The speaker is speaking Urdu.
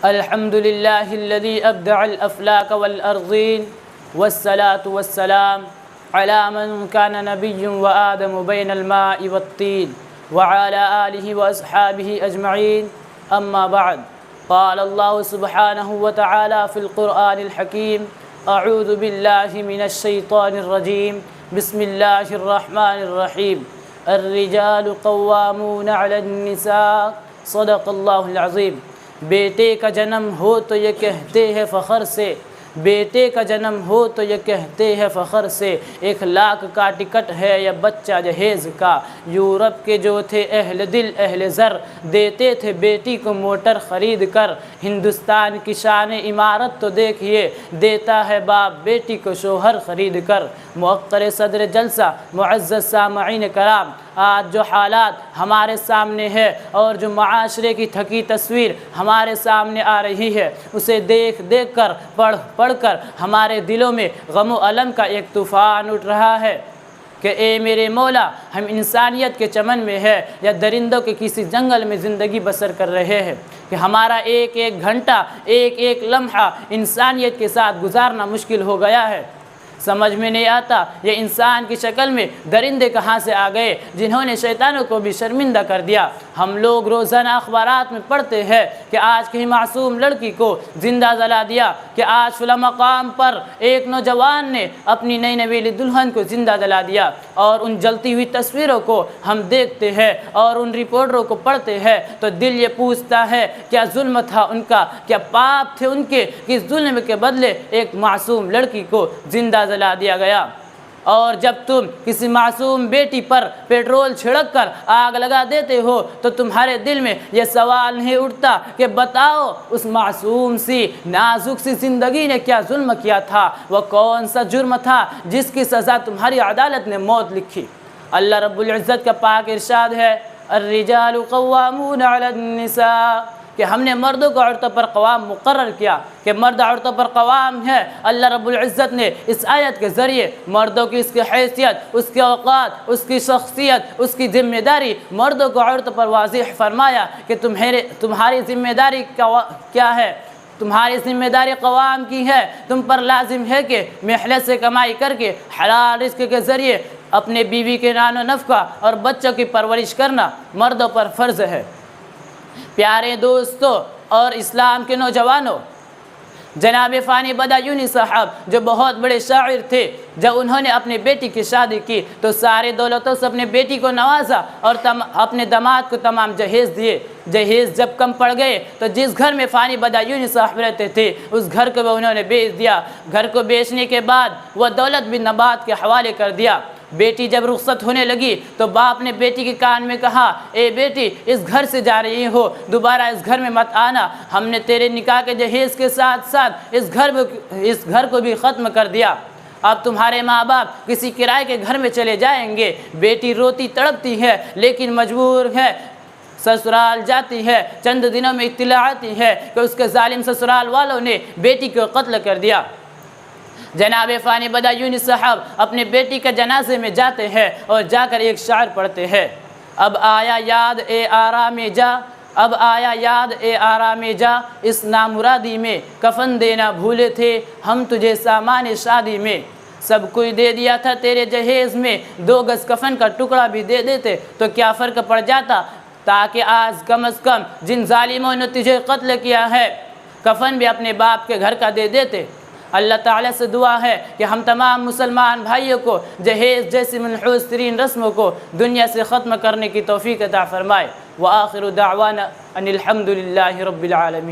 الحمد لله الذي أبدع الأفلاك والأرضين والصلاة والسلام على من كان نبي وآدم بين الماء والطين وعلى آله وأصحابه أجمعين. أما بعد، قال الله سبحانه وتعالى في القرآن الحكيم: أعوذ بالله من الشيطان الرجيم، بسم الله الرحمن الرحيم. الرجال قوامون على النساء، صدق اللہ العظیم. بیٹے کا جنم ہو تو یہ کہتے ہیں فخر سے، بیٹے کا جنم ہو تو یہ کہتے ہیں فخر سے، 1,00,000 کا ٹکٹ ہے یہ بچہ جہیز کا. یورپ کے جو تھے اہل دل اہل زر، دیتے تھے بیٹی کو موٹر خرید کر. ہندوستان کی شان عمارت تو دیکھیے، دیتا ہے باپ بیٹی کو شوہر خرید کر. موقر صدر جلسہ، معزز سامعین کرام، آج جو حالات ہمارے سامنے ہے اور جو معاشرے کی تھکی تصویر ہمارے سامنے آ رہی ہے، اسے دیکھ دیکھ کر پڑھ کر ہمارے دلوں میں غم و الم کا ایک طوفان اٹھ رہا ہے کہ اے میرے مولا، ہم انسانیت کے چمن میں ہے یا درندوں کے کسی جنگل میں زندگی بسر کر رہے ہیں کہ ہمارا ایک ایک گھنٹہ، ایک ایک لمحہ انسانیت کے ساتھ گزارنا مشکل ہو گیا ہے. سمجھ میں نہیں آتا یہ انسان کی شکل میں درندے کہاں سے آ گئے جنہوں نے شیطانوں کو بھی شرمندہ کر دیا. ہم لوگ روزانہ اخبارات میں پڑھتے ہیں کہ آج کہیں معصوم لڑکی کو زندہ جلا دیا، کہ آج فلاں مقام پر ایک نوجوان نے اپنی نئی نویلی دلہن کو زندہ جلا دیا. اور ان جلتی ہوئی تصویروں کو ہم دیکھتے ہیں اور ان رپورٹروں کو پڑھتے ہیں تو دل یہ پوچھتا ہے کیا ظلم تھا ان کا، کیا پاپ تھے ان کے کہ ظلم کے بدلے ایک معصوم لڑکی کو زندہ جلا دیا گیا. اور جب تم کسی معصوم بیٹی پر پیٹرول چھڑک کر آگ لگا دیتے ہو تو تمہارے دل میں یہ سوال نہیں اٹھتا کہ بتاؤ اس معصوم سی نازک سی زندگی نے کیا ظلم کیا تھا، وہ کون سا جرم تھا جس کی سزا تمہاری عدالت نے موت لکھی. اللہ رب العزت کا پاک ارشاد ہے: الرجال قوامون علی النساء، کہ ہم نے مردوں کو عورتوں پر قوام مقرر کیا کہ مرد عورتوں پر قوام ہے. اللہ رب العزت نے اس آیت کے ذریعے مردوں کی اس کی حیثیت، اس کے اوقات، اس کی شخصیت، اس کی ذمہ داری مردوں کو عورتوں پر واضح فرمایا کہ تمہاری ذمہ داری کیا ہے. تمہاری ذمہ داری قوام کی ہے، تم پر لازم ہے کہ محنت سے کمائی کر کے حلال رزق کے ذریعے اپنے بیوی کے نان و نفقہ اور بچوں کی پرورش کرنا مردوں پر فرض ہے. پیارے دوستو اور اسلام کے نوجوانوں، جناب فانی بدایونی صاحب جو بہت بڑے شاعر تھے، جب انہوں نے اپنی بیٹی کی شادی کی تو سارے دولتوں سے اپنے بیٹی کو نوازا اور اپنے داماد کو تمام جہیز دیے. جہیز جب کم پڑ گئے تو جس گھر میں فانی بدایونی صاحب رہتے تھے اس گھر کو بھی انہوں نے بیچ دیا. گھر کو بیچنے کے بعد وہ دولت بھی نبات کے حوالے کر دیا. بیٹی جب رخصت ہونے لگی تو باپ نے بیٹی کے کان میں کہا: اے بیٹی، اس گھر سے جا رہی ہو، دوبارہ اس گھر میں مت آنا. ہم نے تیرے نکاح کے جہیز کے ساتھ ساتھ اس گھر کو بھی ختم کر دیا. اب تمہارے ماں باپ کسی کرائے کے گھر میں چلے جائیں گے. بیٹی روتی تڑپتی ہے لیکن مجبور ہے، سسرال جاتی ہے. چند دنوں میں اطلاع آتی ہے کہ اس کے ظالم سسرال والوں نے بیٹی کو قتل کر دیا. جناب فانی بدایونی صاحب اپنے بیٹی کے جنازے میں جاتے ہیں اور جا کر ایک شعر پڑھتے ہیں: اب آیا یاد اے آرام جا، اب آیا یاد اے آرام جا، اس نامرادی میں کفن دینا بھولے تھے ہم تجھے سامان شادی میں. سب کچھ دے دیا تھا تیرے جہیز میں، 2 گز کفن کا ٹکڑا بھی دے دیتے تو کیا فرق پڑ جاتا، تاکہ آج کم از کم جن ظالموں نے تجھے قتل کیا ہے کفن بھی اپنے باپ کے گھر کا دے دیتے. اللہ تعالیٰ سے دعا ہے کہ ہم تمام مسلمان بھائیوں کو جہیز جیسی منحوس ترین رسموں کو دنیا سے ختم کرنے کی توفیق عطا فرمائے. وآخر دعوانا ان الحمد للہ رب العالمین.